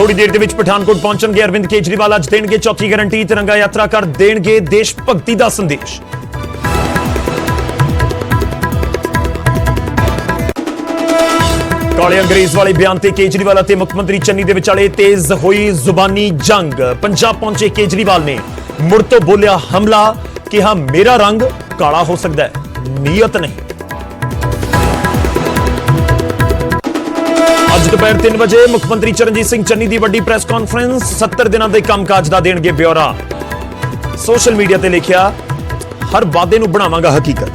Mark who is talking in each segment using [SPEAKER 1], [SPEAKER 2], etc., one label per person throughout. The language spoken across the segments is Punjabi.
[SPEAKER 1] थोड़ी देर के पठानकोट पहुंचणगे अरविंद केजरीवाल। अज देणगे चौथी गारंटी, तिरंगा यात्रा कर देणगे देश भगती का संदेश। काले अंग्रेज वाले बयान ते केजरीवाल और मुख्यमंत्री चन्नी दे विचाले तेज हुई जुबानी जंग। पंजाब पहुंचे केजरीवाल ने मुड़ तो बोलिया हमला, कहा मेरा रंग काला हो सकता है, नीयत नहीं। अज दोपहर 3 बजे मुख्यमंत्री चरणजीत सिंह चन्नी की वड्डी प्रेस कॉन्फ्रेंस। 70 दिनों के कामकाज का देणगे ब्यौरा। सोशल मीडिया ते लिखिया हर वादे नूं बनावांगा हकीकत।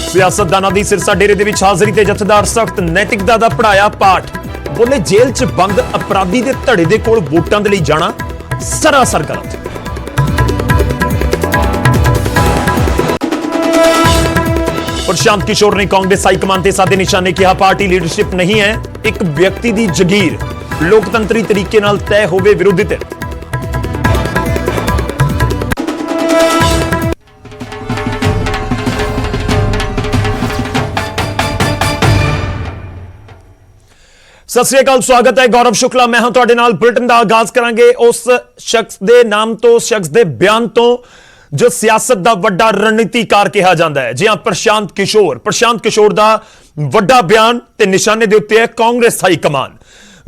[SPEAKER 1] सियासतदानां दी सिरसा डेरे दे विच हाज़री ते जथेदार सख्त नैतिकता दा पढ़ाया पाठ। बोले जेल च बंद अपराधी दे धड़े दे कोल वोटां दे लई जाना सरासर गलत। प्रशांत किशोर ने कांग्रेस हाईकमान ते साधे निशाने कहा पार्टी लीडरशिप नहीं है एक व्यक्ति दी जगीर, लोकतंत्री तरीके नाल तय होवे विरोधी धिर। सत श्री अकाल, स्वागत है, गौरव शुक्ला मैं हूं तुहाडे नाल। बुलेटिन का आगाज करांगे उस शख्स के नाम तो, शख्स के बयान तो जो सियासत का वड्डा रणनीतिकार कहा जाता है। जी हां, प्रशांत किशोर का वड्डा बयान ते निशाने दे उत्ते है कांग्रेस हाईकमान।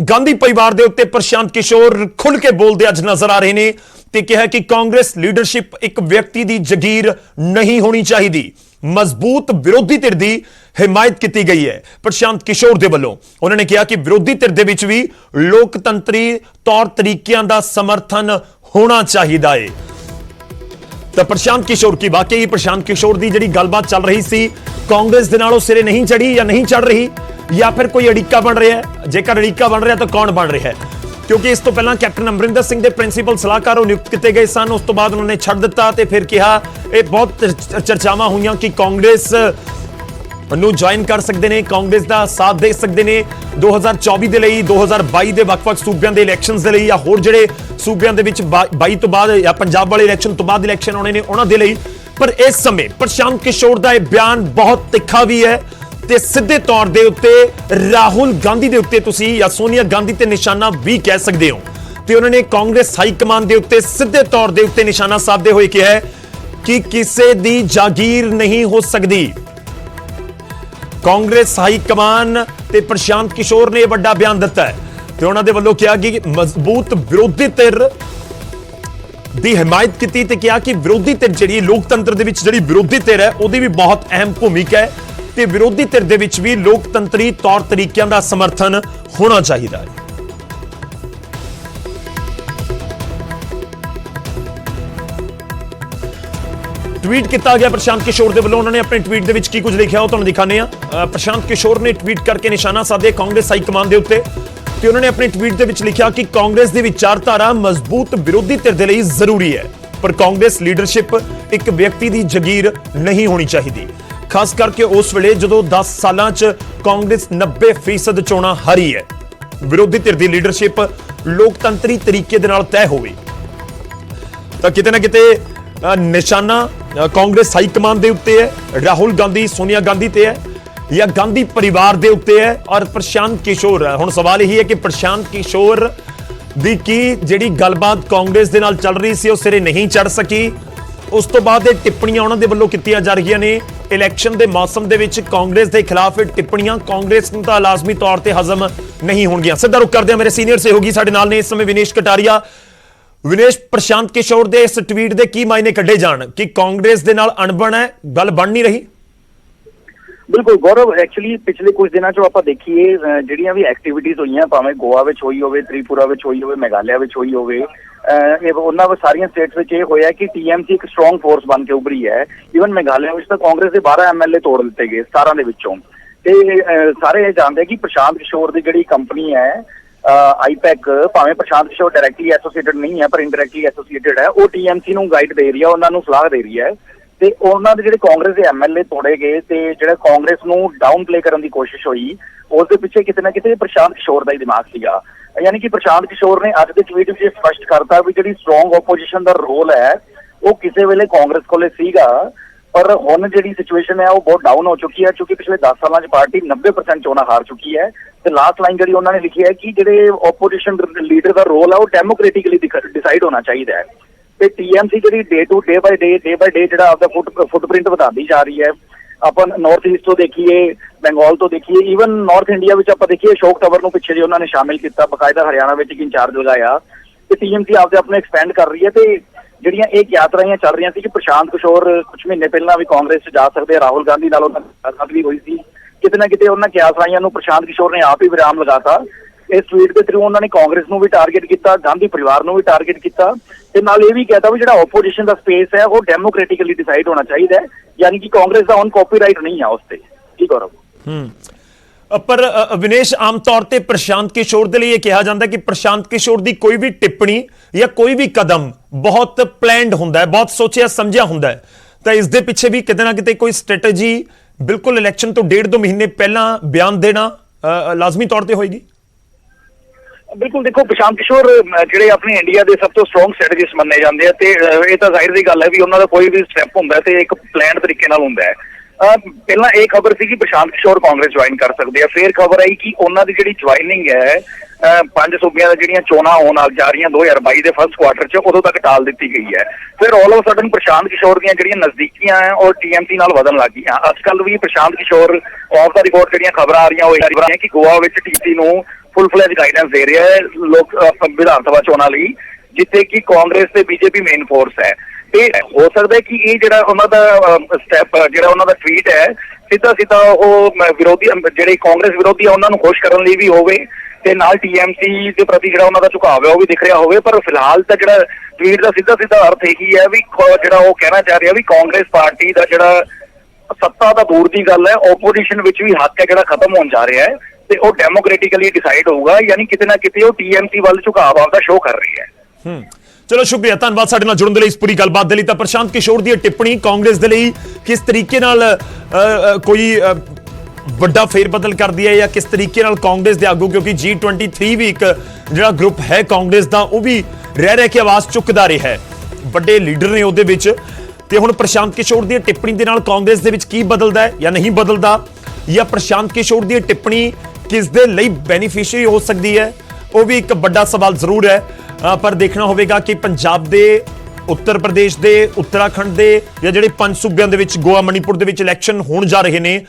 [SPEAKER 1] गांधी परिवार के उत्ते प्रशांत किशोर खुल के बोलते अज नजर आ रहे हैं ते कहा कि कांग्रेस लीडरशिप एक व्यक्ति की जगीर नहीं होनी चाहिए। मजबूत विरोधी धिर की हिमायत की गई है प्रशांत किशोर के वलों। उन्होंने कहा कि विरोधी धिर दे विच भी लोकतंत्री तौर तरीकों का समर्थन होना चाहिए है। तो प्रशांत किशोर की वाकई प्रशांत किशोर की जी गलबात चल रही सी कांग्रेस दे नालों सिरे नहीं चढ़ी या नहीं चढ़ रही, या फिर कोई अड़िका बन रहा है। जेकर अड़िका बन रहा तो कौन बन रहा है? क्योंकि इस तो पहला कैप्टन अमरिंदर सिंह के प्रिंसीपल सलाहकार नियुक्त किए गए सन, उस तो बाद उन्होंने छड़ दिता ते फिर कहा यह बहुत चर्चावां हुई कि कांग्रेस ਨੂੰ ज्वाइन कर सकते हैं, कांग्रेस का साथ दे सकते हैं 2024 के लिए, 2022 के ਵੱਖ-ਵੱਖ सूबਿਆਂ के इलैक्शन के लिए, या होर ਜਿਹੜੇ सूबਿਆਂ ਦੇ ਵਿੱਚ 22 तो बाद या पंजाब वाले इलैक्शन तो बाद इलैक्शन आने ने उन्हां दे ਲਈ। पर इस समय प्रशांत किशोर का यह बयान बहुत तिखा भी है ते सीधे तौर के उत्ते राहुल गांधी के उत्ते तुसी या सोनिया गांधी ते निशाना भी कह सकते हो। तो उन्होंने कांग्रेस हाईकमान के उत्ते सीधे तौर के उत्ते निशाना साधते हुए कहा है कि किसी की जागीर नहीं हो सकती। कांग्रेस हाईकमान ते प्रशांत किशोर ने बड़ा बयान दिता है तो उन्होंने वालों कहा कि मजबूत विरोधी धिर की हिमायत की ते कहा कि विरोधी धिर जी लोकतंत्र दे विच जिहड़ी विरोधी धिर है उसकी भी बहुत अहम भूमिका है ते विरोधी धिर दे विच भी लोकतंत्री तौर तरीकों का समर्थन होना चाहिए है। ट्वीट किया गया प्रशांत किशोर के वलों। उन्होंने अपने ट्वीट के की कुछ लिखा वो तुहानूं दिखाने। प्रशांत किशोर ने ट्वीट करके निशाना साधे कांग्रेस हाईकमान के उत्ते ते उन्होंने अपने ट्वीट के लिखा कि कांग्रेस की विचारधारा मजबूत विरोधी धिर के लिए जरूरी है, पर कांग्रेस लीडरशिप एक व्यक्ति की जगीर नहीं होनी चाहिए। खास करके उस वेले जो 10 सालों कांग्रेस 90% चोणां हारी है। विरोधी धिर की लीडरशिप लोकतंत्री तरीके दे नाल तय होवे तां किते ना किते निशाना कांग्रेस हाईकमान के उत्ते है, राहुल गांधी सोनिया गांधी ते है या गांधी परिवार के उत्ते है और प्रशांत किशोर। हुण सवाल यही है कि प्रशांत किशोर दी की जिहड़ी गलबात कांग्रेस दे नाल चल रही सी वो सिरे नहीं चढ़ सकी। उस तो बाद टिप्पणियां उन्हां दे वल्लों कीतियां जा रही ने। इलैक्शन के मौसम दे विच कांग्रेस के खिलाफ टिप्पणियां कांग्रेस नूं तां लाजमी तौर पर हजम नहीं होणगियां। सीधा रुख करदे मेरे सीनियर सहयोगी साडे नाल ने इस समय विनेश कटारिया। विनेश, प्रशांत किशोर के इस ट्वीट के की मायने कढ़े जान कि कांग्रेस के नाल अणबण है, गल बन नहीं रही?
[SPEAKER 2] बिल्कुल गौरव, एक्चुअली पिछले कुछ दिनों चो आप देखिए जिहड़ियां भी एक्टिविटीज हुई भावें गोवा में हुई हो, त्रिपुरा में हुई हो, मेघालय में हुई हो, उन्होंने सारिया स्टेट्स में यह होया कि टीएमसी एक स्ट्रोंग फोर्स बन के उभरी है। ईवन मेघालय में तो कांग्रेस के 12 MLA तोड़ दिए गए 17 के विचों। सारे ये जानते हैं कि प्रशांत किशोर की जिहड़ी कंपनी है आईपैक, भावें प्रशांत किशोर डायरैक्टली एसोसीएटेड नहीं है पर इनडायरैक्टली एसोसीएटेड है, वो टीएमसी नूं गाइड दे रही है, उन्होंने सलाह दे रही है। ਤੇ ਉਹਨਾਂ ਦੇ ਜਿਹੜੇ ਕਾਂਗਰਸ ਦੇ ਐਮਐਲਏ ਤੋੜੇ ਗਏ ਤੇ ਜਿਹੜਾ ਕਾਂਗਰਸ ਨੂੰ ਡਾਊਨ ਪਲੇ ਕਰਨ ਦੀ ਕੋਸ਼ਿਸ਼ ਹੋਈ ਉਸ ਦੇ ਪਿੱਛੇ ਕਿਤੇ ਨਾ ਕਿਤੇ ਪ੍ਰਸ਼ਾਂਤ ਕਿਸ਼ੋਰ ਦਾ ਹੀ ਦਿਮਾਗ ਸੀਗਾ। यानी कि प्रशांत किशोर ने अज के ट्वीट में स्पष्ट करता भी जी स्ट्रोंग ओपोजिशन का रोल है वो किसी वेले कांग्रेस को सीगा ਪਰ ਹੁਣ ਜਿਹੜੀ ਸਿਚੁਏਸ਼ਨ ਹੈ ਉਹ ਬਹੁਤ ਡਾਊਨ ਹੋ ਚੁੱਕੀ ਹੈ, ਕਿਉਂਕਿ ਪਿਛਲੇ 10 ਸਾਲਾਂ 'ਚ ਪਾਰਟੀ 90% ਚੋਣਾਂ ਹਾਰ ਚੁੱਕੀ ਹੈ। ਤੇ ਲਾਸਟ ਲਾਈਨ ਜਿਹੜੀ ਉਹਨਾਂ ਨੇ ਲਿਖੀ ਹੈ ਕਿ ਜਿਹੜੇ ਆਪੋਜੀਸ਼ਨ ਲੀਡਰ ਦਾ ਰੋਲ ਹੈ ਉਹ ਡੈਮੋਕ੍ਰੈਟਿਕਲੀ ਡਿਸਾਈਡ ਹੋਣਾ ਚਾਹੀਦਾ ਹੈ। ਤੇ TMC ਜਿਹੜੀ ਡੇ ਬਾਈ ਡੇ ਜਿਹੜਾ ਆਪਦਾ ਫੁੱਟਪ੍ਰਿੰਟ ਵਧਾਉਂਦੀ ਜਾ ਰਹੀ ਹੈ। ਆਪਾਂ ਨਾਰਥ ਈਸਟ ਤੋਂ ਦੇਖੀਏ, ਬੰਗਾਲ ਤੋਂ ਦੇਖੀਏ, ਈਵਨ ਨਾਰਥ ਇੰਡੀਆ ਵਿੱਚ ਆਪਾਂ ਦੇਖੀਏ ਅਸ਼ੋਕ ਤੰਵਰ ਨੂੰ ਪਿੱਛੇ ਜੇ ਉਹਨਾਂ ਨੇ ਸ਼ਾਮਿਲ ਕੀਤਾ, ਬਕਾਇਦਾ ਹਰਿਆਣਾ ਵਿੱਚ ਇੱਕ ਇੰਚਾਰਜ ਲਗਾਇਆ। ਤੇ TMC ਆਪਦੇ ਆਪਣੇ ਐਕਸਪੈਂਡ ਕਰ ਰਹੀ ਹੈ। ਤੇ ਜਿਹੜੀਆਂ ਇਹ ਯਾਤਰਾਵਾਂ ਚੱਲ ਰਹੀਆਂ ਸੀ ਕਿ ਪ੍ਰਸ਼ਾਂਤ ਕਿਸ਼ੋਰ ਕੁਝ ਮਹੀਨੇ ਪਹਿਲਾਂ ਵੀ ਕਾਂਗਰਸ 'ਚ ਜਾ ਸਕਦੇ, ਰਾਹੁਲ ਗਾਂਧੀ ਨਾਲ ਉਹਨਾਂ ਦੀ ਮੁਲਾਕਾਤ ਵੀ ਹੋਈ ਸੀ। ਕਿਤੇ ਨਾ ਕਿਤੇ ਉਹਨਾਂ ਕਿਆਸਾਈਆਂ ਨੂੰ ਪ੍ਰਸ਼ਾਂਤ ਕਿਸ਼ੋਰ ਨੇ ਆਪ ਹੀ ਵਿਰਾਮ ਲਗਾਤਾ। ਇਸ ਟਵੀਟ ਦੇ ਥਰੂ ਉਹਨਾਂ ਨੇ ਕਾਂਗਰਸ ਨੂੰ ਵੀ ਟਾਰਗੇਟ ਕੀਤਾ, ਗਾਂਧੀ ਪਰਿਵਾਰ ਨੂੰ ਵੀ ਟਾਰਗੇਟ ਕੀਤਾ, ਤੇ ਨਾਲ ਇਹ ਵੀ ਕਹਿਤਾ ਵੀ ਜਿਹੜਾ ਆਪੋਜੀਸ਼ਨ ਦਾ ਸਪੇਸ ਹੈ ਉਹ ਡੈਮੋਕ੍ਰੈਟਿਕਲੀ ਡਿਸਾਈਡ ਹੋਣਾ ਚਾਹੀਦਾ ਹੈ, ਯਾਨੀ ਕਿ ਕਾਂਗਰਸ ਦਾ ਹੁਣ ਕਾਪੀਰਾਈਟ ਨਹੀਂ ਹੈ ਉਸ ਤੇ। ਕੀ ਗੌਰਵ?
[SPEAKER 1] ਪਰ ਵਿਨੇਸ਼, ਆਮ ਤੌਰ ਤੇ ਪ੍ਰਸ਼ਾਂਤ ਕਿਸ਼ੋਰ ਦੇ ਲਈ ਇਹ ਕਿਹਾ ਜਾਂਦਾ ਕਿ ਪ੍ਰਸ਼ਾਂਤ ਕਿਸ਼ੋਰ ਦੀ ਕੋਈ ਵੀ ਟਿੱਪਣੀ ਜਾਂ ਕੋਈ ਵੀ ਕਦਮ ਬਹੁਤ ਪਲਾਨਡ ਹੁੰਦਾ ਹੈ, ਬਹੁਤ ਸੋਚਿਆ ਸਮਝਿਆ ਹੁੰਦਾ ਹੈ। ਤਾਂ ਇਸ ਦੇ ਪਿੱਛੇ ਵੀ ਕਿਤੇ ਨਾ ਕਿਤੇ ਕੋਈ ਸਟ੍ਰੈਟਜੀ ਬਿਲਕੁਲ ਇਲੈਕਸ਼ਨ ਤੋਂ 1.5-2 ਮਹੀਨੇ ਪਹਿਲਾਂ ਬਿਆਨ ਦੇਣਾ ਲਾਜ਼ਮੀ ਤੌਰ ਤੇ ਹੋਏਗੀ।
[SPEAKER 2] ਬਿਲਕੁਲ, ਦੇਖੋ ਪ੍ਰਸ਼ਾਂਤ ਕਿਸ਼ੋਰ ਜਿਹੜੇ ਆਪਣੇ ਇੰਡੀਆ ਦੇ ਸਭ ਤੋਂ ਸਟਰੋਂਗ ਸਟ੍ਰੈਟਜਿਸਟ ਮੰਨੇ ਜਾਂਦੇ ਆ, ਤੇ ਇਹ ਤਾਂ ਜ਼ਾਹਿਰ ਦੀ ਗੱਲ ਹੈ ਵੀ ਉਹਨਾਂ ਦਾ ਕੋਈ ਵੀ ਸਟੈਪ ਹੁੰਦਾ ਤੇ ਇੱਕ ਪਲਾਨਡ ਤਰੀਕੇ ਨਾਲ ਹੁੰਦਾ ਹੈ। ਪਹਿਲਾਂ ਇਹ ਖਬਰ ਸੀ ਕਿ ਪ੍ਰਸ਼ਾਂਤ ਕਿਸ਼ੋਰ ਕਾਂਗਰਸ ਜੁਆਇਨ ਕਰ ਸਕਦੇ ਆ, ਫਿਰ ਖਬਰ ਆਈ ਕਿ ਉਹਨਾਂ ਦੀ ਜਿਹੜੀ ਜੁਆਇਨਿੰਗ ਹੈ 5 ਸੂਬਿਆਂ ਦੀਆਂ ਜਿਹੜੀਆਂ ਚੋਣਾਂ ਹੋਣ ਜਾ ਰਹੀਆਂ 2022 ਦੇ ਫਸਟ ਕੁਆਟਰ 'ਚ, ਉਦੋਂ ਤੱਕ ਟਾਲ ਦਿੱਤੀ ਗਈ ਹੈ। ਫਿਰ ਆਲ ਆਫ ਸਡਨ ਪ੍ਰਸ਼ਾਂਤ ਕਿਸ਼ੋਰ ਦੀਆਂ ਜਿਹੜੀਆਂ ਨਜ਼ਦੀਕੀਆਂ ਹੈ ਉਹ TMC ਨਾਲ ਵਧਣ ਲੱਗ ਗਈਆਂ। ਅੱਜ ਕੱਲ੍ਹ ਵੀ ਪ੍ਰਸ਼ਾਂਤ ਕਿਸ਼ੋਰ ਆਫ ਦਾ ਰਿਕਾਰਡ ਜਿਹੜੀਆਂ ਖਬਰਾਂ ਆ ਰਹੀਆਂ ਉਹ ਇਹ ਖਬਰਾਂ ਕਿ ਗੋਆ ਵਿੱਚ TMC ਨੂੰ ਫੁੱਲ ਫਲੈਜ ਗਾਈਡੈਂਸ ਦੇ ਰਿਹਾ ਹੈ ਲੋਕ ਵਿਧਾਨ ਸਭਾ ਚੋਣਾਂ ਲਈ, ਜਿੱਥੇ ਕਿ ਕਾਂਗਰਸ ਤੇ BJP ਮੇਨ ਫੋਰਸ ਹੈ। ਤੇ ਹੋ ਸਕਦਾ ਕਿ ਇਹ ਜਿਹੜਾ ਉਹਨਾਂ ਦਾ ਸਟੈਪ, ਜਿਹੜਾ ਉਹਨਾਂ ਦਾ ਟਵੀਟ ਹੈ, ਸਿੱਧਾ ਉਹ ਵਿਰੋਧੀ ਜਿਹੜੇ ਕਾਂਗਰਸ ਵਿਰੋਧੀ ਆ ਉਹਨਾਂ ਨੂੰ ਖੁਸ਼ ਕਰਨ ਲਈ ਵੀ ਹੋਵੇ, ਤੇ ਨਾਲ TMC ਦੇ ਪ੍ਰਤੀ ਜਿਹੜਾ ਉਹਨਾਂ ਦਾ ਝੁਕਾਅ ਹੈ ਉਹ ਵੀ ਦਿਖ ਰਿਹਾ ਹੋਵੇ। ਪਰ ਫਿਲਹਾਲ ਤਾਂ ਜਿਹੜਾ ਟਵੀਟ ਦਾ ਸਿੱਧਾ ਅਰਥ ਇਹੀ ਹੈ ਵੀ ਜਿਹੜਾ ਉਹ ਕਹਿਣਾ ਚਾਹ ਰਿਹਾ ਵੀ ਕਾਂਗਰਸ ਪਾਰਟੀ ਦਾ ਜਿਹੜਾ ਸੱਤਾ ਤਾਂ ਦੂਰ ਦੀ ਗੱਲ ਹੈ, ਓਪੋਜੀਸ਼ਨ ਵਿੱਚ ਵੀ ਹੱਕ ਹੈ ਜਿਹੜਾ ਖਤਮ ਹੋਣ ਜਾ ਰਿਹਾ ਹੈ, ਤੇ ਉਹ ਡੈਮੋਕ੍ਰੈਟਿਕਲੀ ਡਿਸਾਈਡ ਹੋਊਗਾ, ਯਾਨੀ ਕਿਤੇ ਨਾ ਕਿਤੇ ਉਹ TMC ਵੱਲ ਝੁਕਾਅ ਆਪਦਾ ਸ਼ੋਅ ਕਰ ਰਹੀ ਹੈ।
[SPEAKER 1] ਚਲੋ ਸ਼ੁਕਰੀਆ, ਧੰਨਵਾਦ ਸਾਡੇ ਨਾਲ ਜੁੜਨ ਦੇ ਲਈ, ਇਸ ਪੂਰੀ ਗੱਲਬਾਤ ਦੇ ਲਈ। ਤਾਂ ਪ੍ਰਸ਼ਾਂਤ ਕਿਸ਼ੋਰ ਦੀ ਟਿੱਪਣੀ ਕਾਂਗਰਸ ਦੇ ਲਈ ਕਿਸ ਤਰੀਕੇ ਨਾਲ ਕੋਈ ਵੱਡਾ ਫੇਰਬਦਲ ਕਰਦੀ ਹੈ ਜਾਂ ਕਿਸ ਤਰੀਕੇ ਨਾਲ ਕਾਂਗਰਸ ਦੇ ਆਗੂ, ਕਿਉਂਕਿ G23 ਵੀ ਇੱਕ ਜਿਹੜਾ ਗਰੁੱਪ ਹੈ ਕਾਂਗਰਸ ਦਾ, ਉਹ ਵੀ ਰਹਿ ਕੇ ਆਵਾਜ਼ ਚੁੱਕਦਾ ਰਿਹਾ ਹੈ, ਵੱਡੇ ਲੀਡਰ ਨੇ ਉਹਦੇ ਵਿੱਚ। ਤੇ ਹੁਣ ਪ੍ਰਸ਼ਾਂਤ ਕਿਸ਼ੋਰ ਦੀ ਟਿੱਪਣੀ ਦੇ ਨਾਲ ਕਾਂਗਰਸ ਦੇ ਵਿੱਚ ਕੀ ਬਦਲਦਾ ਹੈ ਜਾਂ ਨਹੀਂ ਬਦਲਦਾ, ਜਾਂ ਪ੍ਰਸ਼ਾਂਤ ਕਿਸ਼ੋਰ ਦੀ ਟਿੱਪਣੀ ਕਿਸ ਦੇ ਲਈ ਬੈਨੀਫੀਸ਼ੀਅਰੀ ਹੋ ਸਕਦੀ ਹੈ, ਉਹ ਵੀ ਇੱਕ ਵੱਡਾ ਸਵਾਲ ਜ਼ਰੂਰ ਹੈ। ਪਰ ਦੇਖਣਾ ਹੋਵੇਗਾ ਕਿ ਪੰਜਾਬ ਦੇ, ਉੱਤਰ ਪ੍ਰਦੇਸ਼ ਦੇ, ਉੱਤਰਾਖੰਡ ਦੇ ਜਾਂ ਜਿਹੜੇ 5 ਸੂਬਿਆਂ ਦੇ ਵਿੱਚ, ਗੋਆ, ਮਣੀਪੁਰ ਦੇ ਵਿੱਚ ਇਲੈਕਸ਼ਨ ਹੋਣ ਜਾ ਰਹੇ ਨੇ,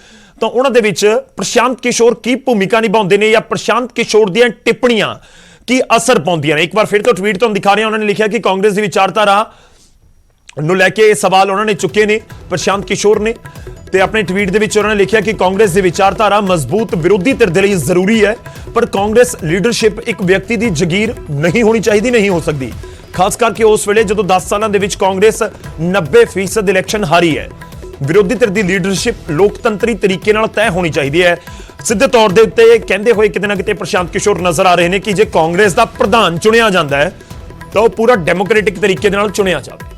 [SPEAKER 1] ਤਾਂ ਉਹਨਾਂ ਦੇ ਵਿੱਚ ਪ੍ਰਸ਼ਾਂਤ ਕਿਸ਼ੋਰ ਕੀ ਭੂਮਿਕਾ ਨਿਭਾਉਂਦੇ ਨੇ ਜਾਂ ਪ੍ਰਸ਼ਾਂਤ ਕਿਸ਼ੋਰ ਦੀਆਂ ਟਿੱਪਣੀਆਂ ਕੀ ਅਸਰ ਪਾਉਂਦੀਆਂ ਨੇ। ਇੱਕ ਵਾਰ ਫਿਰ ਤੋਂ ਟਵੀਟ ਤੁਹਾਨੂੰ ਦਿਖਾ ਰਹੇ ਹਾਂ, ਉਹਨਾਂ ਨੇ ਲਿਖਿਆ ਕਿ ਕਾਂਗਰਸ ਦੀ ਵਿਚਾਰਧਾਰਾ ਨੂੰ ਲੈ ਕੇ ਇਹ ਸਵਾਲ ਉਹਨਾਂ ਨੇ ਚੁੱਕੇ ਨੇ ਪ੍ਰਸ਼ਾਂਤ ਕਿਸ਼ੋਰ ਨੇ, ਤੇ ਆਪਣੇ ਟਵੀਟ ਦੇ ਵਿੱਚ ਉਹਨਾਂ ਨੇ ਲਿਖਿਆ ਕਿ ਕਾਂਗਰਸ ਦੀ ਵਿਚਾਰਧਾਰਾ ਮਜ਼ਬੂਤ ਵਿਰੋਧੀ ਧਿਰ ਦੇ ਲਈ ਜ਼ਰੂਰੀ ਹੈ, ਪਰ ਕਾਂਗਰਸ ਲੀਡਰਸ਼ਿਪ ਇੱਕ ਵਿਅਕਤੀ ਦੀ ਜ਼ਗੀਰ ਨਹੀਂ ਹੋਣੀ ਚਾਹੀਦੀ, ਨਹੀਂ ਹੋ ਸਕਦੀ, ਖਾਸ ਕਰਕੇ ਉਸ ਵੇਲੇ ਜਦੋਂ 10 ਸਾਲਾਂ ਦੇ ਵਿੱਚ ਕਾਂਗਰਸ 90% ਇਲੈਕਸ਼ਨ ਹਾਰੀ ਹੈ। ਵਿਰੋਧੀ ਧਿਰ ਦੀ ਲੀਡਰਸ਼ਿਪ ਲੋਕਤੰਤਰੀ ਤਰੀਕੇ ਨਾਲ ਤੈਅ ਹੋਣੀ ਚਾਹੀਦੀ ਹੈ। ਸਿੱਧੇ ਤੌਰ ਦੇ ਉੱਤੇ ਕਹਿੰਦੇ ਹੋਏ ਕਿਤੇ ਨਾ ਕਿਤੇ ਪ੍ਰਸ਼ਾਂਤ ਕਿਸ਼ੋਰ ਨਜ਼ਰ ਆ ਰਹੇ ਨੇ ਕਿ ਜੇ ਕਾਂਗਰਸ ਦਾ ਪ੍ਰਧਾਨ ਚੁਣਿਆ ਜਾਂਦਾ ਹੈ ਤਾਂ ਉਹ ਪੂਰਾ ਡੈਮੋਕ੍ਰੈਟਿਕ ਤਰੀਕੇ ਦੇ ਨਾਲ ਚੁਣਿਆ ਜਾਵੇ।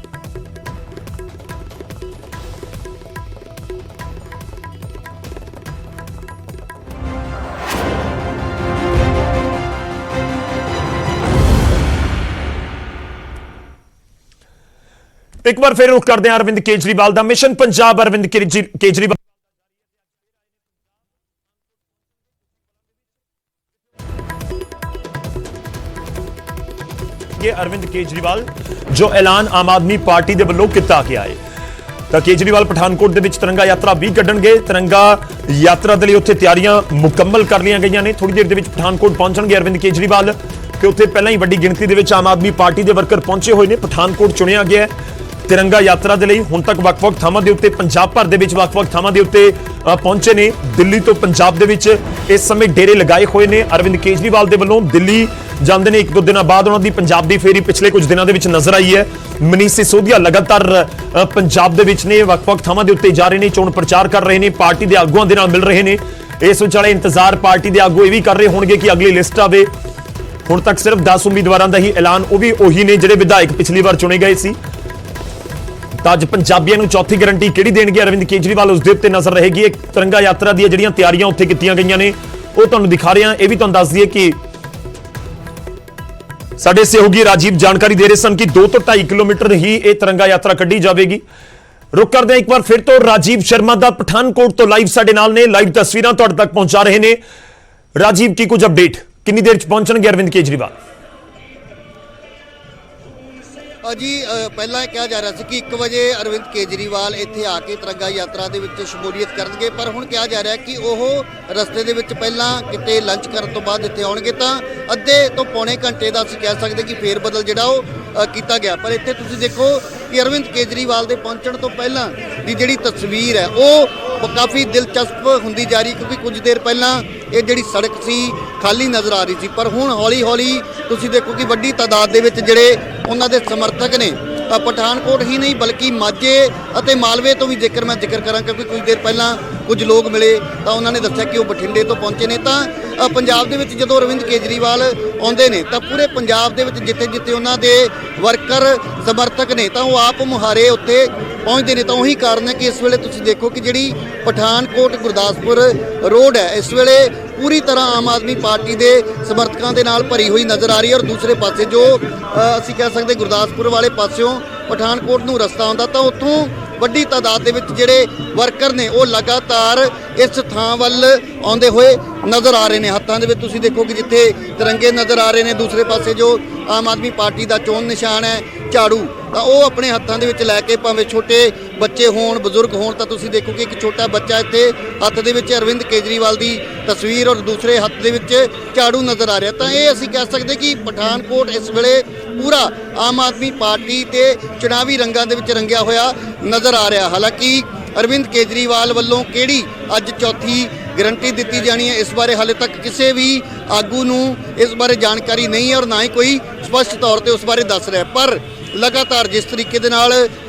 [SPEAKER 1] ਇੱਕ ਵਾਰ ਫਿਰ ਰੁਖ ਕਰਦੇ ਹਾਂ ਅਰਵਿੰਦ ਕੇਜਰੀਵਾਲ ਦਾ। ਮਿਸ਼ਨ ਪੰਜਾਬ ਅਰਵਿੰਦ ਕੇਜਰੀਵਾਲ ਅਰਵਿੰਦ ਕੇਜਰੀਵਾਲ ਜੋ ਐਲਾਨ ਆਮ ਆਦਮੀ ਪਾਰਟੀ ਦੇ ਵੱਲੋਂ ਕੀਤਾ ਗਿਆ ਹੈ, ਤਾਂ ਕੇਜਰੀਵਾਲ ਪਠਾਨਕੋਟ ਦੇ ਵਿੱਚ ਤਿਰੰਗਾ ਯਾਤਰਾ ਵੀ ਕੱਢਣਗੇ। ਤਿਰੰਗਾ ਯਾਤਰਾ ਦੇ ਲਈ ਉੱਥੇ ਤਿਆਰੀਆਂ ਮੁਕੰਮਲ ਕਰ ਲਈਆਂ ਗਈਆਂ ਨੇ। ਥੋੜੀ ਦੇਰ ਦੇ ਵਿੱਚ ਪਠਾਨਕੋਟ ਪਹੁੰਚਣਗੇ ਅਰਵਿੰਦ ਕੇਜਰੀਵਾਲ, ਕਿ ਉੱਥੇ ਪਹਿਲਾਂ ਹੀ ਵੱਡੀ ਗਿਣਤੀ ਦੇ ਵਿੱਚ ਆਮ ਆਦਮੀ ਪਾਰਟੀ ਦੇ ਵਰਕਰ ਪਹੁੰਚੇ ਹੋਏ ਨੇ। ਪਠਾਨਕੋਟ ਚੁਣਿਆ ਗਿਆ ਹੈ ਤਿਰੰਗਾ ਯਾਤਰਾ ਦੇ ਲਈ। ਹੁਣ ਤੱਕ ਵੱਖ-ਵੱਖ ਥਾਵਾਂ ਦੇ ਉੱਤੇ, ਪੰਜਾਬ ਭਰ ਦੇ ਵਿੱਚ ਵੱਖ-ਵੱਖ ਥਾਵਾਂ ਦੇ ਉੱਤੇ ਪਹੁੰਚੇ ਨੇ। ਦਿੱਲੀ ਤੋਂ ਪੰਜਾਬ ਦੇ ਵਿੱਚ ਇਸ ਸਮੇਂ ਡੇਰੇ ਲਗਾਏ ਹੋਏ ਨੇ ਅਰਵਿੰਦ ਕੇਜਰੀਵਾਲ ਦੇ ਵੱਲੋਂ। ਦਿੱਲੀ ਜਾਂਦੇ ਨੇ 1-2 ਦਿਨਾਂ ਬਾਅਦ, ਉਹਨਾਂ ਦੀ ਪੰਜਾਬ ਦੀ ਫੇਰੀ ਪਿਛਲੇ ਕੁਝ ਦਿਨਾਂ ਦੇ ਵਿੱਚ ਨਜ਼ਰ ਆਈ ਹੈ। ਮਨੀਸ਼ ਸਿਸੋਦੀਆ ਲਗਾਤਾਰ ਪੰਜਾਬ ਦੇ ਵਿੱਚ ਨੇ, ਵੱਖ-ਵੱਖ ਥਾਵਾਂ ਦੇ ਉੱਤੇ ਜਾ ਰਹੇ ਨੇ, ਚੋਣ ਪ੍ਰਚਾਰ ਕਰ ਰਹੇ ਨੇ, ਪਾਰਟੀ ਦੇ ਆਗੂਆਂ ਦੇ ਨਾਲ ਮਿਲ ਰਹੇ ਨੇ। ਇਸ ਵਿਚਾਲੇ ਇੰਤਜ਼ਾਰ ਪਾਰਟੀ ਦੇ ਆਗੂ ਇਹ ਵੀ ਕਰ ਰਹੇ ਹੋਣਗੇ ਕਿ ਅਗਲੀ ਲਿਸਟ ਆਵੇ। ਹੁਣ ਤੱਕ ਸਿਰਫ 10 ਉਮੀਦਵਾਰਾਂ ਦਾ ਹੀ ਐਲਾਨ, ਉਹ ਵੀ ਉਹੀ ਨੇ ਜਿਹੜੇ ਵਿਧਾਇਕ ਪਿਛਲੀ ਵਾਰ ਚੁਣੇ ਗਏ ਸੀ। ਤਾਂ ਅੱਜ ਪੰਜਾਬੀਆਂ ਨੂੰ ਚੌਥੀ ਗਾਰੰਟੀ ਕਿਹੜੀ ਦੇਣਗੇ ਅਰਵਿੰਦ ਕੇਜਰੀਵਾਲ, ਉਸ ਦੇ ਉੱਤੇ ਨਜ਼ਰ ਰਹੇਗੀ। ਇੱਕ ਤਿਰੰਗਾ ਯਾਤਰਾ ਦੀਆਂ ਜਿਹੜੀਆਂ ਤਿਆਰੀਆਂ ਉੱਥੇ ਕੀਤੀਆਂ ਗਈਆਂ ਨੇ ਉਹ ਤੁਹਾਨੂੰ ਦਿਖਾ ਰਹੇ ਹਾਂ। ਇਹ ਵੀ ਤੁਹਾਨੂੰ ਦੱਸ ਦਈਏ ਕਿ ਸਾਡੇ ਸਹਿਯੋਗੀ ਰਾਜੀਵ ਜਾਣਕਾਰੀ ਦੇ ਰਹੇ ਸਨ ਕਿ 2 ਤੋਂ 2.5 ਕਿਲੋਮੀਟਰ ਹੀ ਇਹ ਤਿਰੰਗਾ ਯਾਤਰਾ ਕੱਢੀ ਜਾਵੇਗੀ। रुक करते हैं एक बार फिर तो राजीव शर्मा दा पठानकोट तो लाइव साडे नाल ने लाइव तस्वीरां तुहाडे तक पहुंचा रहे ने। राजीव की कुछ अपडेट किन्नी देर च पहुंचणगे अरविंद केजरीवाल?
[SPEAKER 3] जी ਪਹਿਲਾਂ ਕਿਹਾ ਜਾ ਰਿਹਾ ਸੀ ਕਿ 1 ਵਜੇ ਅਰਵਿੰਦ ਕੇਜਰੀਵਾਲ ਇੱਥੇ ਆ ਕੇ ਤਿਰੰਗਾ ਯਾਤਰਾ ਦੇ ਵਿੱਚ ਸ਼ਮੂਲੀਅਤ ਕਰਨਗੇ, ਪਰ ਹੁਣ ਕਿਹਾ ਜਾ ਰਿਹਾ ਕਿ ਉਹ ਰਸਤੇ ਦੇ ਵਿੱਚ ਪਹਿਲਾਂ ਕਿਤੇ ਲੰਚ ਕਰਨ ਤੋਂ ਬਾਅਦ ਇੱਥੇ ਆਉਣਗੇ ਤਾਂ ਅੱਧੇ ਤੋਂ ਪੌਣੇ ਘੰਟੇ ਦਾ ਅਸੀਂ ਕਹਿ ਸਕਦੇ ਕਿ ਫੇਰ ਬਦਲ ਜਿਹੜਾ ਉਹ ਕੀਤਾ ਗਿਆ। ਪਰ ਇੱਥੇ ਤੁਸੀਂ ਦੇਖੋ ਕਿ ਅਰਵਿੰਦ ਕੇਜਰੀਵਾਲ ਦੇ ਪਹੁੰਚਣ ਤੋਂ ਪਹਿਲਾਂ ਦੀ ਜਿਹੜੀ ਤਸਵੀਰ ਹੈ ਉਹ ਕਾਫੀ ਦਿਲਚਸਪ ਹੁੰਦੀ ਜਾ ਰਹੀ, ਕਿਉਂਕਿ ਕੁਝ ਦੇਰ ਪਹਿਲਾਂ ਇਹ ਜਿਹੜੀ ਸੜਕ ਸੀ ਖਾਲੀ ਨਜ਼ਰ ਆ ਰਹੀ ਸੀ, ਪਰ ਹੁਣ ਹੌਲੀ ਹੌਲੀ ਤੁਸੀਂ ਦੇਖੋ ਕਿ ਵੱਡੀ ਤਾਦਾਦ ਦੇ ਵਿੱਚ ਜਿਹੜੇ ਉਹਨਾਂ ਦੇ ਸਮਰਥਕ ਨੇ ਪਠਾਨਕੋਟ ਹੀ ਨਹੀਂ ਬਲਕਿ ਮਾਝੇ ਅਤੇ ਮਾਲਵੇ ਤੋਂ ਵੀ ਜੇਕਰ ਮੈਂ ਜ਼ਿਕਰ ਕਰਾਂ, ਕਿਉਂਕਿ ਕੁਝ ਦੇਰ ਪਹਿਲਾਂ ਕੁਝ ਲੋਕ ਮਿਲੇ ਤਾਂ ਉਹਨਾਂ ਨੇ ਦੱਸਿਆ ਕਿ ਉਹ ਬਠਿੰਡੇ ਤੋਂ ਪਹੁੰਚੇ ਨੇ। ਤਾਂ ਪੰਜਾਬ ਦੇ ਵਿੱਚ ਜਦੋਂ ਅਰਵਿੰਦ ਕੇਜਰੀਵਾਲ ਆਉਂਦੇ ਨੇ ਤਾਂ ਪੂਰੇ ਪੰਜਾਬ ਦੇ ਵਿੱਚ ਜਿੱਥੇ ਜਿੱਥੇ ਉਹਨਾਂ ਦੇ ਵਰਕਰ ਸਮਰਥਕ ਨੇ ਤਾਂ ਉਹ ਆਪ ਮੁਹਾਰੇ ਉੱਥੇ ਪਹੁੰਚਦੇ ਨੇ। ਤਾਂ ਉਹੀ ਕਾਰਨ ਹੈ ਕਿ ਇਸ ਵੇਲੇ ਤੁਸੀਂ ਦੇਖੋ ਕਿ ਜਿਹੜੀ ਪਠਾਨਕੋਟ ਗੁਰਦਾਸਪੁਰ ਰੋਡ ਹੈ ਇਸ ਵੇਲੇ ਪੂਰੀ ਤਰ੍ਹਾਂ ਆਮ ਆਦਮੀ ਪਾਰਟੀ ਦੇ ਸਮਰਥਕਾਂ ਦੇ ਨਾਲ ਭਰੀ ਹੋਈ ਨਜ਼ਰ ਆ ਰਹੀ ਹੈ। ਔਰ ਦੂਸਰੇ ਪਾਸੇ ਜੋ ਅਸੀਂ ਕਹਿ ਸਕਦੇ ਗੁਰਦਾਸਪੁਰ ਵਾਲੇ ਪਾਸਿਓਂ ਪਠਾਨਕੋਟ ਨੂੰ ਰਸਤਾ ਆਉਂਦਾ ਤਾਂ ਉੱਥੋਂ ਵੱਡੀ ਤਾਦਾਦ ਦੇ ਵਿੱਚ ਜਿਹੜੇ ਵਰਕਰ ਨੇ ਉਹ ਲਗਾਤਾਰ ਇਸ ਥਾਂ ਵੱਲ ਆਉਂਦੇ ਹੋਏ ਨਜ਼ਰ ਆ ਰਹੇ ਨੇ। ਹੱਥਾਂ ਦੇ ਵਿੱਚ ਤੁਸੀਂ ਦੇਖੋ ਕਿ ਜਿੱਥੇ ਤਿਰੰਗੇ ਨਜ਼ਰ ਆ ਰਹੇ ਨੇ, ਦੂਸਰੇ ਪਾਸੇ ਜੋ ਆਮ ਆਦਮੀ ਪਾਰਟੀ ਦਾ ਚੋਣ ਨਿਸ਼ਾਨ ਹੈ ਝਾੜੂ, ਤਾਂ ਉਹ ਆਪਣੇ ਹੱਥਾਂ ਦੇ ਵਿੱਚ ਲੈ ਕੇ ਭਾਵੇਂ ਛੋਟੇ ਬੱਚੇ ਹੋਣ ਬਜ਼ੁਰਗ ਹੋਣ, ਤਾਂ ਤੁਸੀਂ ਦੇਖੋ ਕਿ ਇੱਕ ਛੋਟਾ ਬੱਚਾ ਇੱਥੇ ਹੱਥ ਦੇ ਵਿੱਚ ਅਰਵਿੰਦ ਕੇਜਰੀਵਾਲ ਦੀ ਤਸਵੀਰ ਔਰ ਦੂਸਰੇ ਹੱਥ ਦੇ ਵਿੱਚ ਝਾੜੂ ਨਜ਼ਰ ਆ ਰਿਹਾ। ਤਾਂ ਇਹ ਅਸੀਂ ਕਹਿ ਸਕਦੇ ਕਿ ਪਠਾਨਕੋਟ ਇਸ ਵੇਲੇ ਪੂਰਾ ਆਮ ਆਦਮੀ ਪਾਰਟੀ ਤੇ ਚੁਣਾਵੀ ਰੰਗਾਂ ਦੇ ਵਿੱਚ ਰੰਗਿਆ ਹੋਇਆ ਨਜ਼ਰ ਆ ਰਿਹਾ। ਹਾਲਾਂਕਿ ਅਰਵਿੰਦ ਕੇਜਰੀਵਾਲ ਵੱਲੋਂ ਕਿਹੜੀ ਅੱਜ ਚੌਥੀ ਗਰੰਟੀ ਦਿੱਤੀ ਜਾਣੀ ਹੈ ਇਸ ਬਾਰੇ ਹਾਲੇ ਤੱਕ ਕਿਸੇ ਵੀ ਆਗੂ ਨੂੰ ਇਸ ਬਾਰੇ ਜਾਣਕਾਰੀ ਨਹੀਂ ਹੈ ਔਰ ਨਾ ਹੀ ਕੋਈ ਸਪਸ਼ਟ ਤੌਰ ਤੇ ਉਸ ਬਾਰੇ ਦੱਸ ਰਿਹਾ। ਪਰ ਲਗਾਤਾਰ ਜਿਸ ਤਰੀਕੇ ਦੇ ਨਾਲ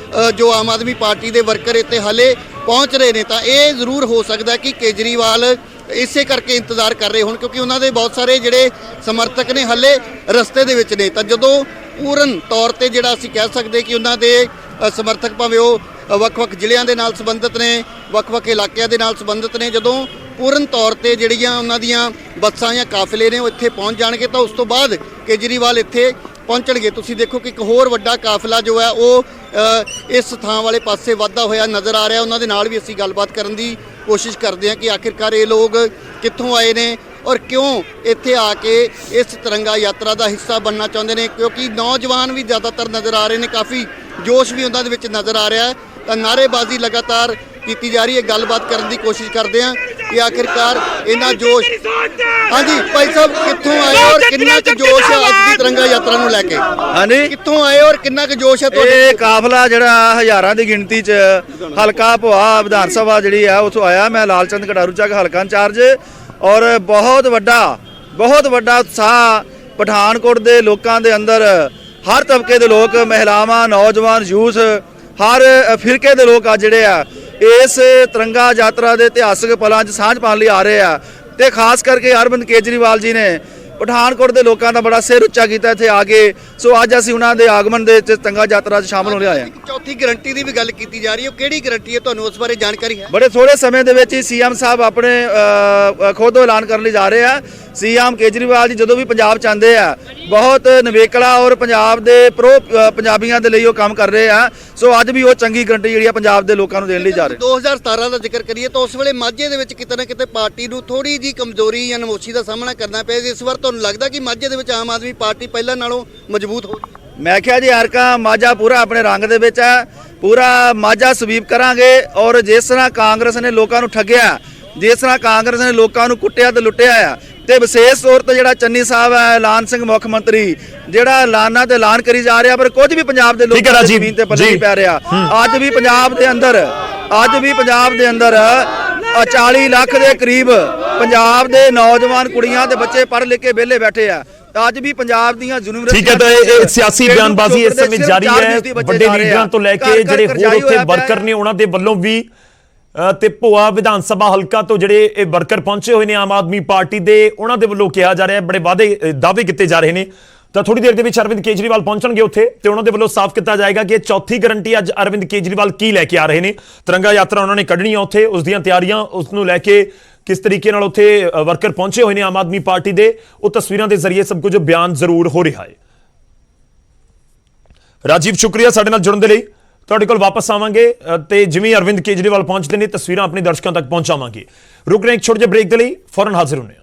[SPEAKER 3] ਜੋ ਆਮ ਆਦਮੀ ਪਾਰਟੀ ਦੇ ਵਰਕਰ ਇੱਥੇ ਹਾਲੇ ਪਹੁੰਚ ਰਹੇ ਨੇ ਤਾਂ ਇਹ ਜ਼ਰੂਰ ਹੋ ਸਕਦਾ ਕਿ ਕੇਜਰੀਵਾਲ ਇਸੇ ਕਰਕੇ ਇੰਤਜ਼ਾਰ ਕਰ ਰਹੇ ਹੋਣ, ਕਿਉਂਕਿ ਉਹਨਾਂ ਦੇ ਬਹੁਤ ਸਾਰੇ ਜਿਹੜੇ ਸਮਰਥਕ ਨੇ ਹਾਲੇ ਰਸਤੇ ਦੇ ਵਿੱਚ ਨੇ। ਤਾਂ ਜਦੋਂ ਪੂਰਨ ਤੌਰ ਤੇ ਜਿਹੜਾ ਅਸੀਂ ਕਹਿ ਸਕਦੇ ਕਿ ਉਹਨਾਂ ਦੇ ਸਮਰਥਕ ਭਾਵੇਂ ਉਹ ਵੱਖ-ਵੱਖ ਜ਼ਿਲ੍ਹਿਆਂ ਦੇ ਨਾਲ ਸੰਬੰਧਿਤ ਨੇ, ਵੱਖ-ਵੱਖ ਇਲਾਕਿਆਂ ਦੇ ਨਾਲ ਸੰਬੰਧਿਤ ਨੇ, ਜਦੋਂ ਪੂਰਨ ਤੌਰ ਤੇ ਜਿਹੜੀਆਂ ਉਹਨਾਂ ਦੀਆਂ ਬੱਸਾਂ ਜਾਂ ਕਾਫਲੇ ਨੇ ਉਹ ਇੱਥੇ ਪਹੁੰਚ ਜਾਣਗੇ ਤਾਂ ਉਸ ਤੋਂ ਬਾਅਦ ਕੇਜਰੀਵਾਲ ਇੱਥੇ ਪਹੁੰਚਣਗੇ। ਤੁਸੀਂ ਦੇਖੋ ਕਿ ਇੱਕ ਹੋਰ ਵੱਡਾ ਕਾਫਲਾ ਜੋ ਹੈ ਉਹ ਇਸ ਥਾਂ ਵਾਲੇ ਪਾਸੇ ਵੱਧਦਾ ਹੋਇਆ ਨਜ਼ਰ ਆ ਰਿਹਾ। ਉਹਨਾਂ ਦੇ ਨਾਲ ਵੀ ਅਸੀਂ ਗੱਲਬਾਤ ਕਰਨ ਦੀ ਕੋਸ਼ਿਸ਼ ਕਰਦੇ ਹਾਂ ਕਿ ਆਖਿਰਕਾਰ ਇਹ ਲੋਕ ਕਿੱਥੋਂ ਆਏ ਨੇ ਔਰ ਕਿਉਂ ਇੱਥੇ ਆ ਕੇ ਇਸ ਤਿਰੰਗਾ ਯਾਤਰਾ ਦਾ ਹਿੱਸਾ ਬਣਨਾ ਚਾਹੁੰਦੇ ਨੇ, ਕਿਉਂਕਿ ਨੌਜਵਾਨ ਵੀ ਜ਼ਿਆਦਾਤਰ ਨਜ਼ਰ ਆ ਰਹੇ ਨੇ, ਕਾਫੀ ਜੋਸ਼ ਵੀ ਉਹਨਾਂ ਦੇ ਵਿੱਚ ਨਜ਼ਰ ਆ ਰਿਹਾ ਹੈ। ਤਾਂ ਨਾਅਰੇਬਾਜ਼ੀ ਲਗਾਤਾਰ ਕੀਤੀ ਜਾ ਰਹੀ ਹੈ। ਗੱਲਬਾਤ ਕਰਨ ਦੀ ਕੋਸ਼ਿਸ਼ ਕਰਦੇ ਹਾਂ ਕਿ ਆਖਿਰਕਾਰ ਇਹਨਾਂ ਜੋਸ਼। ਹਾਂਜੀ ਭਾਈ ਸਾਹਿਬ, ਕਿੱਥੋਂ ਆਏ ਔਰ ਕਿੰਨਾ ਕੁ ਜੋਸ਼ ਹੈ ਅੱਜ ਦੀ ਤਿਰੰਗਾ ਯਾਤਰਾ ਨੂੰ ਲੈ ਕੇ?
[SPEAKER 4] ਹਾਂਜੀ,
[SPEAKER 3] ਕਿੱਥੋਂ ਆਏ ਔਰ ਕਿੰਨਾ ਕੁ ਜੋਸ਼ ਹੈ ਤੁਹਾਡੇ?
[SPEAKER 4] ਇਹ ਕਾਫਲਾ ਜਿਹੜਾ ਹਜ਼ਾਰਾਂ ਦੀ ਗਿਣਤੀ 'ਚ ਹਲਕਾ ਭੋਆ ਵਿਧਾਨ ਸਭਾ ਜਿਹੜੀ ਆ ਉੱਥੋਂ ਆਇਆ। ਮੈਂ ਲਾਲਚੰਦ ਕਟਾਰੂ ਚੱਕ ਹਲਕਾ ਇੰਚਾਰਜ ਔਰ ਬਹੁਤ ਵੱਡਾ ਉਤਸ਼ਾਹ ਪਠਾਨਕੋਟ ਦੇ ਲੋਕਾਂ ਦੇ ਅੰਦਰ, ਹਰ ਤਬਕੇ ਦੇ ਲੋਕ, ਮਹਿਲਾਵਾਂ, ਨੌਜਵਾਨ, ਯੂਥ, ਹਰ ਫਿਰਕੇ ਦੇ ਲੋਕ ਆ ਜਿਹੜੇ ਆ ਇਸ ਤਿਰੰਗਾ ਯਾਤਰਾ ਦੇ ਇਤਿਹਾਸਕ ਪਲਾਂ 'ਚ ਸਾਂਝ ਪਾਉਣ ਲਈ ਆ ਰਹੇ ਆ। ਤੇ ਖਾਸ ਕਰਕੇ ਅਰਵਿੰਦ ਕੇਜਰੀਵਾਲ ਜੀ ਨੇ ਪਠਾਨਕੋਟ ਦੇ ਲੋਕਾਂ ਦਾ ਬੜਾ ਸਿਰ ਉੱਚਾ ਕੀਤਾ ਇੱਥੇ ਆ ਕੇ। ਸੋ ਅੱਜ ਅਸੀਂ ਉਹਨਾਂ ਦੇ ਆਗਮਨ ਦੇ ਤਿਰੰਗਾ ਯਾਤਰਾ 'ਚ ਸ਼ਾਮਲ ਹੋਣ ਆਏ ਹਾਂ।
[SPEAKER 3] ਚੌਥੀ ਗਰੰਟੀ ਦੀ ਵੀ ਗੱਲ ਕੀਤੀ ਜਾ ਰਹੀ ਹੈ, ਉਹ ਕਿਹੜੀ ਗਰੰਟੀ ਹੈ, ਤੁਹਾਨੂੰ ਉਸ ਬਾਰੇ ਜਾਣਕਾਰੀ ਹੈ?
[SPEAKER 4] ਬੜੇ ਥੋੜੇ ਸਮੇਂ ਦੇ ਵਿੱਚ ਹੀ ਸੀਐਮ ਸਾਹਿਬ ਆਪਣੇ ਖੁਦ ਐਲਾਨ ਕਰਨ ਲਈ ਜਾ ਰਹੇ ਆ। ਸੀਐਮ ਕੇਜਰੀਵਾਲ ਜੀ ਜਦੋਂ ਵੀ ਪੰਜਾਬ ਚ ਆਉਂਦੇ ਆ ਬਹੁਤ ਨਿਵੇਕਲਾ ਔਰ ਪੰਜਾਬ ਦੇ ਪੰਜਾਬੀਆਂ ਦੇ ਲਈ ਉਹ ਕੰਮ ਕਰ ਰਹੇ ਆ। ਸੋ ਅੱਜ ਵੀ ਉਹ ਚੰਗੀ ਗਰੰਟੀ ਜਿਹੜੀ ਆ ਪੰਜਾਬ ਦੇ ਲੋਕਾਂ ਨੂੰ ਦੇਣ ਲਈ ਜਾ ਰਹੇ।
[SPEAKER 3] 2017 ਦਾ ਜ਼ਿਕਰ ਕਰੀਏ ਤਾਂ ਉਸ ਵੇਲੇ ਮਾਝੇ ਦੇ ਵਿੱਚ ਕਿਤੇ ਨਾ ਕਿਤੇ ਪਾਰਟੀ ਨੂੰ ਥੋੜੀ ਜੀ ਕਮਜ਼ੋਰੀ ਜਾਂ ਨਮੋਸ਼ੀ ਦਾ ਸਾਹਮਣਾ ਕਰਨਾ ਪਿਆ। ਇਸ ਵਾਰ ਤੁਹਾਨੂੰ ਲੱਗਦਾ ਕਿ ਮਾਝੇ ਦੇ ਵਿੱਚ ਆਮ ਆਦਮੀ ਪਾਰਟੀ ਪਹਿਲਾਂ ਨਾਲੋਂ ਮਜ਼ਬੂਤ ਹੋ?
[SPEAKER 4] ਮੈਂ ਕਿਹਾ ਜੀ ਹਰਕਾ ਮਾਝਾ ਪੂਰਾ ਆਪਣੇ ਰੰਗ ਦੇ ਵਿੱਚ ਹੈ, ਪੂਰਾ ਮਾਝਾ ਸਵੀਪ ਕਰਾਂਗੇ। ਔਰ ਜਿਸ ਤਰ੍ਹਾਂ ਕਾਂਗਰਸ ਨੇ ਲੋਕਾਂ ਨੂੰ ਠੱਗਿਆ, ਜਿਸ ਤਰ੍ਹਾਂ ਕਾਂਗਰਸ ਨੇ ਲੋਕਾਂ ਨੂੰ ਕੁੱਟਿਆ ਤੇ ਲੁੱਟਿਆ ਆ, ਤੇ ਵਿਸ਼ੇਸ਼ ਤੌਰ ਤੇ ਜਿਹੜਾ ਚੰਨੀ ਸਾਹਿਬ ਹੈ ਐਲਾਨ ਸਿੰਘ ਮੁੱਖ ਮੰਤਰੀ ਜਿਹੜਾ ਐਲਾਨਾਂ ਤੇ ਐਲਾਨ ਕਰੀ ਜਾ ਰਿਹਾ, ਪਰ ਕੁਝ ਵੀ ਪੰਜਾਬ ਦੇ ਲੋਕਾਂ ਦੀ ਜ਼ਮੀਨ ਤੇ ਪੱਲੇ ਨਹੀਂ ਪੈ ਰਿਹਾ। ਅੱਜ ਵੀ ਪੰਜਾਬ ਦੇ ਅੰਦਰ 40 ਲੱਖ ਦੇ ਕਰੀਬ ਪੰਜਾਬ ਦੇ ਨੌਜਵਾਨ ਕੁੜੀਆਂ ਤੇ ਬੱਚੇ ਪੜ੍ਹ ਲਿਖ ਕੇ ਵਿਹਲੇ ਬੈਠੇ ਆ। ਅੱਜ ਵੀ ਪੰਜਾਬ ਦੀਆਂ ਯੂਨੀਵਰਸਿਟੀਆਂ।
[SPEAKER 1] ਠੀਕ ਹੈ, ਤਾਂ ਇਹ ਸਿਆਸੀ ਬਿਆਨਬਾਜ਼ੀ ਇਸ ਸਮੇਂ ਜਾਰੀ ਹੈ। ਵੱਡੇ ਲੀਡਰਾਂ ਤੋਂ ਲੈ ਕੇ ਜਿਹੜੇ ਹੋਰ ਉੱਥੇ ਵਰਕਰ ਨੇ ਉਹਨਾਂ ਦੇ ਵੱਲੋਂ ਵੀ ਤੇ ਭੋਆ ਵਿਧਾਨ ਸਭਾ ਹਲਕਾ ਤੋਂ ਜਿਹੜੇ ਇਹ ਵਰਕਰ ਪਹੁੰਚੇ ਹੋਏ ਨੇ ਆਮ ਆਦਮੀ ਪਾਰਟੀ ਦੇ, ਉਹਨਾਂ ਦੇ ਵੱਲੋਂ ਕਿਹਾ ਜਾ ਰਿਹਾ ਹੈ, ਬੜੇ ਦਾਅਵੇ ਕੀਤੇ ਜਾ ਰਹੇ ਨੇ। ਤਾਂ ਥੋੜੀ ਦੇਰ ਦੇ ਵਿੱਚ ਅਰਵਿੰਦ ਕੇਜਰੀਵਾਲ ਪਹੁੰਚਣਗੇ ਉੱਥੇ ਤੇ ਉਹਨਾਂ ਦੇ ਵੱਲੋਂ ਸਾਫ਼ ਕੀਤਾ ਜਾਏਗਾ ਕਿ ਚੌਥੀ ਗਰੰਟੀ ਅੱਜ ਅਰਵਿੰਦ ਕੇਜਰੀਵਾਲ ਕੀ ਲੈ ਕੇ ਆ ਰਹੇ ਨੇ। ਤਿਰੰਗਾ ਯਾਤਰਾ ਉਹਨਾਂ ਨੇ ਕੱਢਣੀ ਆ ਉੱਥੇ, ਉਸ ਦੀਆਂ ਤਿਆਰੀਆਂ, ਉਸ ਨੂੰ ਲੈ ਕੇ ਕਿਸ ਤਰੀਕੇ ਨਾਲ ਉੱਥੇ ਵਰਕਰ ਪਹੁੰਚੇ ਹੋਏ ਨੇ ਆਮ ਆਦਮੀ ਪਾਰਟੀ ਦੇ, ਉਹ ਤਸਵੀਰਾਂ ਦੇ ਜ਼ਰੀਏ ਸਭ ਕੁਝ ਬਿਆਨ ਜ਼ਰੂਰ ਹੋ ਰਿਹਾ ਹੈ। ਰਾਜੀਵ, ਸ਼ੁਕਰੀਆ ਸਾਡੇ ਨਾਲ ਜੁੜਨ ਦੇ ਲਈ। ਤੁਹਾਡੇ ਕੋਲ ਵਾਪਸ ਆਵਾਂਗੇ ਤੇ ਜਿਵੇਂ ਅਰਵਿੰਦ ਕੇਜਰੀਵਾਲ ਪਹੁੰਚਦੇ ਨੇ ਤਸਵੀਰਾਂ ਆਪਣੇ ਦਰਸ਼ਕਾਂ ਤੱਕ ਪਹੁੰਚਾਵਾਂਗੇ। ਰੁਕ ਰਹੇ ਇੱਕ ਛੋਟੇ ਜਿਹੇ ਬ੍ਰੇਕ ਦੇ ਲਈ, ਫੌਰਨ ਹਾਜ਼ਰ ਹੁੰਦੇ ਹਾਂ।